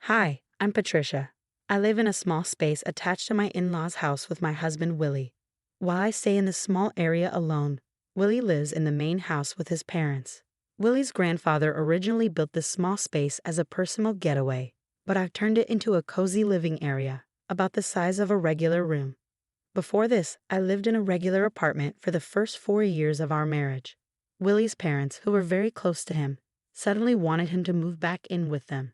Hi, I'm Patricia. I live in a small space attached to my in-laws' house with my husband Willie. While I stay in this small area alone, Willie lives in the main house with his parents. Willie's grandfather originally built this small space as a personal getaway, but I've turned it into a cozy living area, about the size of a regular room. Before this, I lived in a regular apartment for the first 4 years of our marriage. Willie's parents, who were very close to him, suddenly wanted him to move back in with them.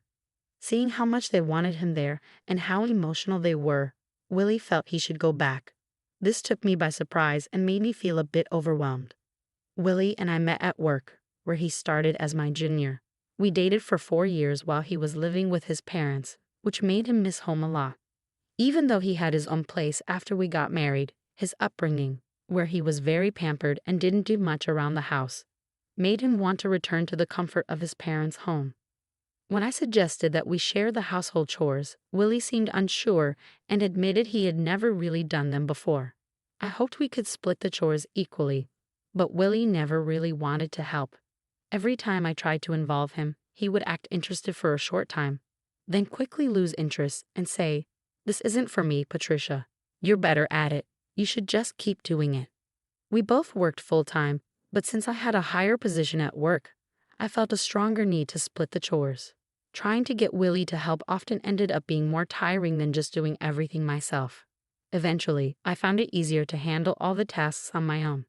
Seeing how much they wanted him there and how emotional they were, Willie felt he should go back. This took me by surprise and made me feel a bit overwhelmed. Willie and I met at work, where he started as my junior. We dated for 4 years while he was living with his parents, which made him miss home a lot. Even though he had his own place after we got married, his upbringing, where he was very pampered and didn't do much around the house, made him want to return to the comfort of his parents' home. When I suggested that we share the household chores, Willie seemed unsure and admitted he had never really done them before. I hoped we could split the chores equally, but Willie never really wanted to help. Every time I tried to involve him, he would act interested for a short time, then quickly lose interest and say, "This isn't for me, Patricia. You're better at it. You should just keep doing it." We both worked full-time, but since I had a higher position at work, I felt a stronger need to split the chores. Trying to get Willie to help often ended up being more tiring than just doing everything myself. Eventually, I found it easier to handle all the tasks on my own.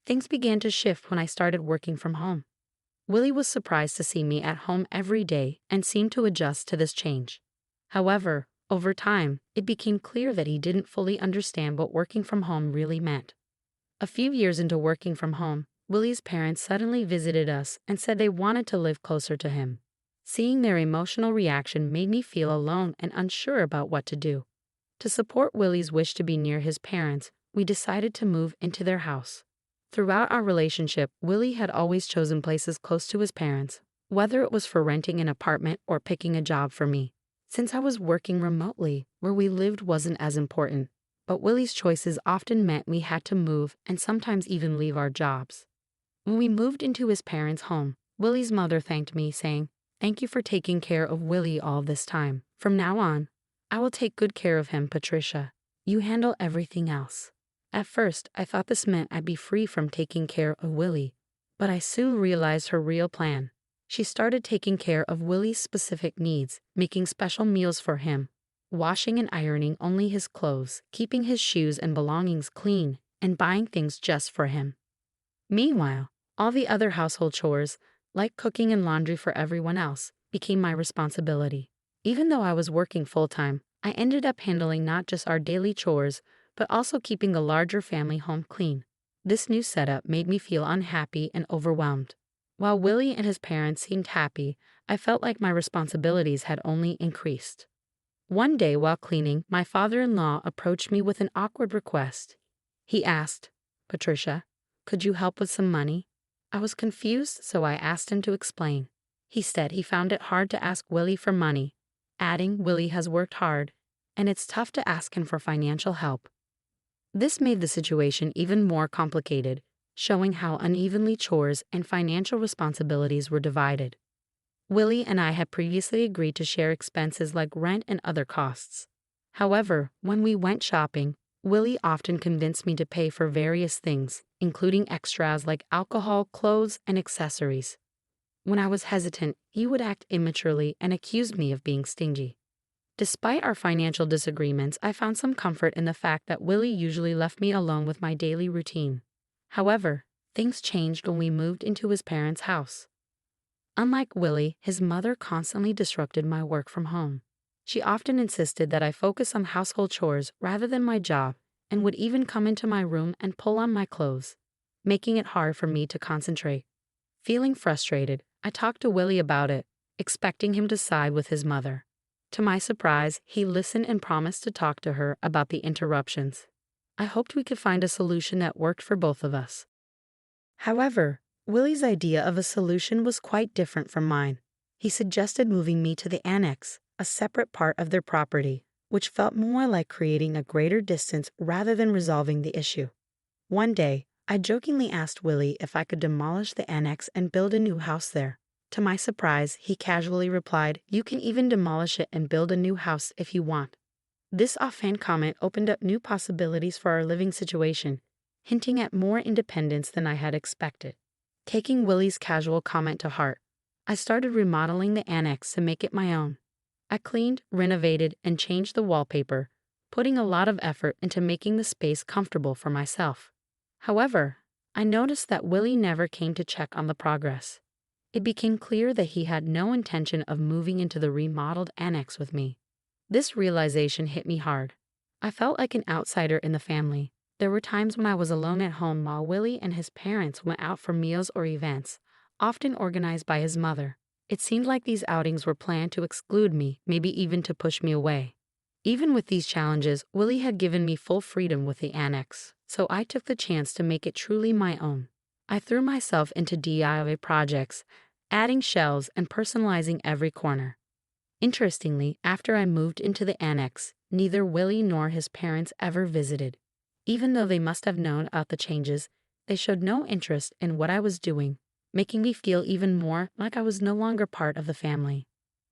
Things began to shift when I started working from home. Willie was surprised to see me at home every day and seemed to adjust to this change. However, over time, it became clear that he didn't fully understand what working from home really meant. A few years into working from home, Willie's parents suddenly visited us and said they wanted to live closer to him. Seeing their emotional reaction made me feel alone and unsure about what to do. To support Willie's wish to be near his parents, we decided to move into their house. Throughout our relationship, Willie had always chosen places close to his parents, whether it was for renting an apartment or picking a job for me. Since I was working remotely, where we lived wasn't as important, but Willie's choices often meant we had to move and sometimes even leave our jobs. When we moved into his parents' home, Willie's mother thanked me, saying, "Thank you for taking care of Willie all this time. From now on, I will take good care of him, Patricia. You handle everything else." At first, I thought this meant I'd be free from taking care of Willie, but I soon realized her real plan. She started taking care of Willie's specific needs, making special meals for him, washing and ironing only his clothes, keeping his shoes and belongings clean, and buying things just for him. Meanwhile, all the other household chores, like cooking and laundry for everyone else, became my responsibility. Even though I was working full-time, I ended up handling not just our daily chores, but also keeping a larger family home clean. This new setup made me feel unhappy and overwhelmed. While Willie and his parents seemed happy, I felt like my responsibilities had only increased. One day while cleaning, my father-in-law approached me with an awkward request. He asked, "Patricia, could you help with some money?" I was confused, so I asked him to explain. He said he found it hard to ask Willie for money, adding Willie has worked hard, and it's tough to ask him for financial help. This made the situation even more complicated, showing how unevenly chores and financial responsibilities were divided. Willie and I had previously agreed to share expenses like rent and other costs. However, when we went shopping, Willie often convinced me to pay for various things, including extras like alcohol, clothes, and accessories. When I was hesitant, he would act immaturely and accuse me of being stingy. Despite our financial disagreements, I found some comfort in the fact that Willie usually left me alone with my daily routine. However, things changed when we moved into his parents' house. Unlike Willie, his mother constantly disrupted my work from home. She often insisted that I focus on household chores rather than my job, and would even come into my room and pull on my clothes, making it hard for me to concentrate. Feeling frustrated, I talked to Willie about it, expecting him to side with his mother. To my surprise, he listened and promised to talk to her about the interruptions. I hoped we could find a solution that worked for both of us. However, Willie's idea of a solution was quite different from mine. He suggested moving me to the annex, a separate part of their property, which felt more like creating a greater distance rather than resolving the issue. One day, I jokingly asked Willie if I could demolish the annex and build a new house there. To my surprise, he casually replied, "You can even demolish it and build a new house if you want." This offhand comment opened up new possibilities for our living situation, hinting at more independence than I had expected. Taking Willie's casual comment to heart, I started remodeling the annex to make it my own. I cleaned, renovated, and changed the wallpaper, putting a lot of effort into making the space comfortable for myself. However, I noticed that Willie never came to check on the progress. It became clear that he had no intention of moving into the remodeled annex with me. This realization hit me hard. I felt like an outsider in the family. There were times when I was alone at home while Willie and his parents went out for meals or events, often organized by his mother. It seemed like these outings were planned to exclude me, maybe even to push me away. Even with these challenges, Willie had given me full freedom with the annex, so I took the chance to make it truly my own. I threw myself into DIY projects, adding shelves and personalizing every corner. Interestingly, after I moved into the annex, neither Willie nor his parents ever visited. Even though they must have known about the changes, they showed no interest in what I was doing, making me feel even more like I was no longer part of the family.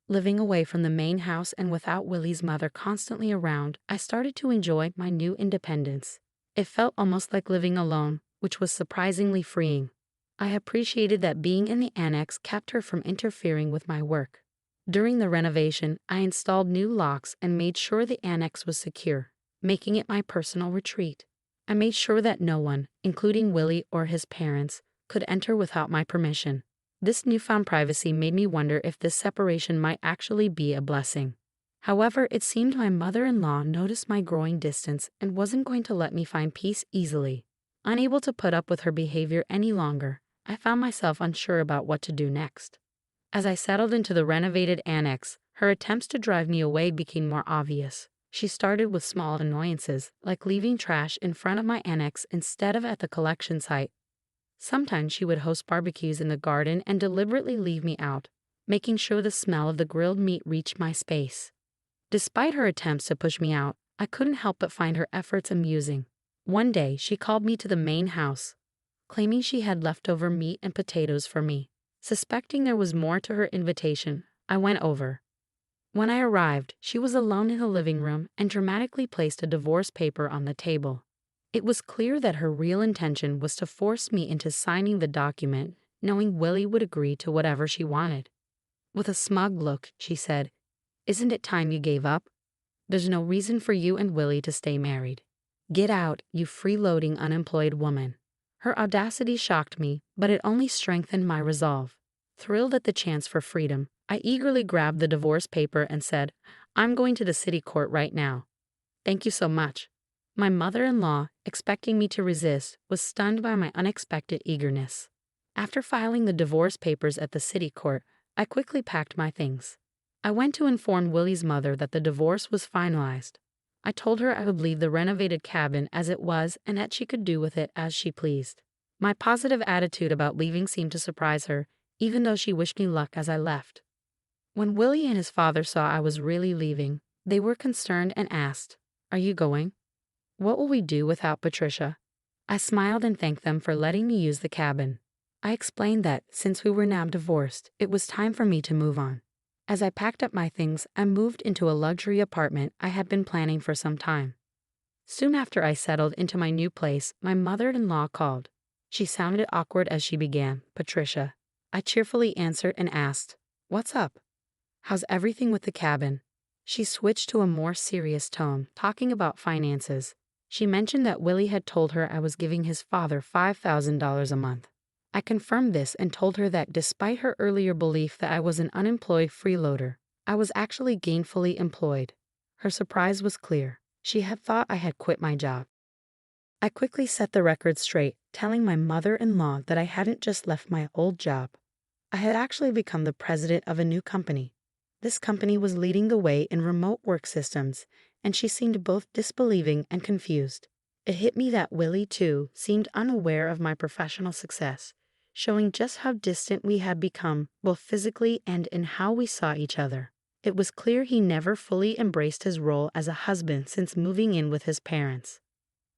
Living away from the main house and without Willie's mother constantly around, I started to enjoy my new independence. It felt almost like living alone, which was surprisingly freeing. I appreciated that being in the annex kept her from interfering with my work. During the renovation, I installed new locks and made sure the annex was secure, making it my personal retreat. I made sure that no one, including Willie or his parents, could enter without my permission. This newfound privacy made me wonder if this separation might actually be a blessing. However, it seemed my mother-in-law noticed my growing distance and wasn't going to let me find peace easily. Unable to put up with her behavior any longer, I found myself unsure about what to do next. As I settled into the renovated annex, her attempts to drive me away became more obvious. She started with small annoyances, like leaving trash in front of my annex instead of at the collection site. Sometimes she would host barbecues in the garden and deliberately leave me out, making sure the smell of the grilled meat reached my space. Despite her attempts to push me out, I couldn't help but find her efforts amusing. One day, she called me to the main house, claiming she had leftover meat and potatoes for me. Suspecting there was more to her invitation, I went over. When I arrived, she was alone in the living room and dramatically placed a divorce paper on the table. It was clear that her real intention was to force me into signing the document, knowing Willie would agree to whatever she wanted. With a smug look, she said, "Isn't it time you gave up? There's no reason for you and Willie to stay married. Get out, you freeloading unemployed woman." Her audacity shocked me, but it only strengthened my resolve. Thrilled at the chance for freedom, I eagerly grabbed the divorce paper and said, "I'm going to the city court right now." "Thank you so much." My mother-in-law, expecting me to resist, was stunned by my unexpected eagerness. After filing the divorce papers at the city court, I quickly packed my things. I went to inform Willie's mother that the divorce was finalized. I told her I would leave the renovated cabin as it was and that she could do with it as she pleased. My positive attitude about leaving seemed to surprise her, even though she wished me luck as I left. When Willie and his father saw I was really leaving, they were concerned and asked, "Are you going? What will we do without Patricia?" I smiled and thanked them for letting me use the cabin. I explained that, since we were now divorced, it was time for me to move on. As I packed up my things, I moved into a luxury apartment I had been planning for some time. Soon after I settled into my new place, my mother-in-law called. She sounded awkward as she began, "Patricia." I cheerfully answered and asked, "What's up? How's everything with the cabin?" She switched to a more serious tone, talking about finances. She mentioned that Willie had told her I was giving his father $5,000 a month. I confirmed this and told her that despite her earlier belief that I was an unemployed freeloader, I was actually gainfully employed. Her surprise was clear. She had thought I had quit my job. I quickly set the record straight, telling my mother-in-law that I hadn't just left my old job. I had actually become the president of a new company. This company was leading the way in remote work systems, and she seemed both disbelieving and confused. It hit me that Willie, too, seemed unaware of my professional success, showing just how distant we had become, both physically and in how we saw each other. It was clear he never fully embraced his role as a husband since moving in with his parents.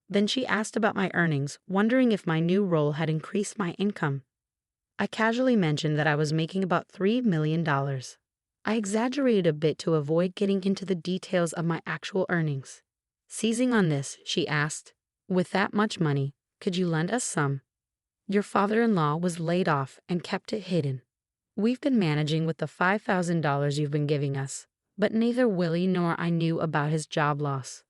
Then she asked about my earnings, wondering if my new role had increased my income. I casually mentioned that I was making about $3 million. I exaggerated a bit to avoid getting into the details of my actual earnings. Seizing on this, she asked, "With that much money, could you lend us some? Your father-in-law was laid off and kept it hidden. We've been managing with the $5,000 you've been giving us, but neither Willie nor I knew about his job loss."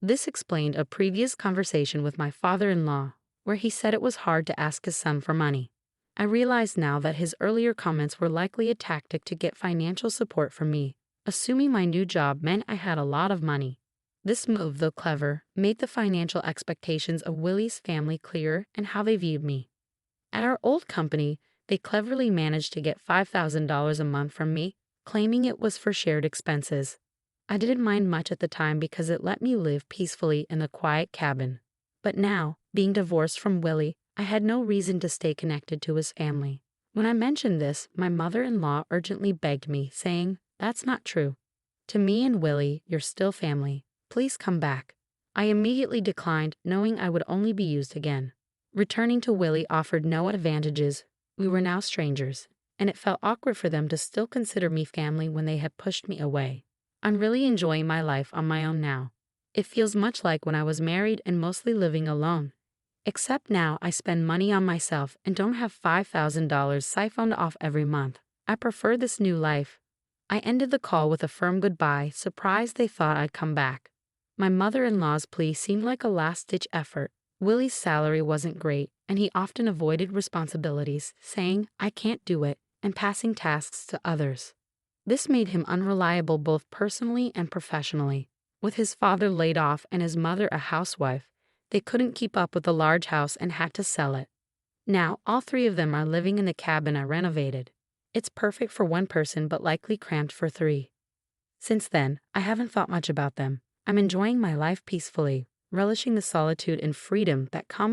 This explained a previous conversation with my father-in-law, where he said it was hard to ask his son for money. I realize now that his earlier comments were likely a tactic to get financial support from me, assuming my new job meant I had a lot of money. This move, though clever, made the financial expectations of Willie's family clearer and how they viewed me. At our old company, they cleverly managed to get $5,000 a month from me, claiming it was for shared expenses. I didn't mind much at the time because it let me live peacefully in a quiet cabin. But now, being divorced from Willie, I had no reason to stay connected to his family. When I mentioned this, my mother-in-law urgently begged me, saying, "That's not true. To me and Willie, you're still family. Please come back." I immediately declined, knowing I would only be used again. Returning to Willie offered no advantages. We were now strangers, and it felt awkward for them to still consider me family when they had pushed me away. I'm really enjoying my life on my own now. It feels much like when I was married and mostly living alone. Except now I spend money on myself and don't have $5,000 siphoned off every month. I prefer this new life. I ended the call with a firm goodbye, surprised they thought I'd come back. My mother-in-law's plea seemed like a last-ditch effort. Willie's salary wasn't great, and he often avoided responsibilities, saying, "I can't do it," and passing tasks to others. This made him unreliable both personally and professionally. With his father laid off and his mother a housewife, they couldn't keep up with the large house and had to sell it. Now, all three of them are living in the cabin I renovated. It's perfect for one person but likely cramped for three. Since then, I haven't thought much about them. I'm enjoying my life peacefully, relishing the solitude and freedom that come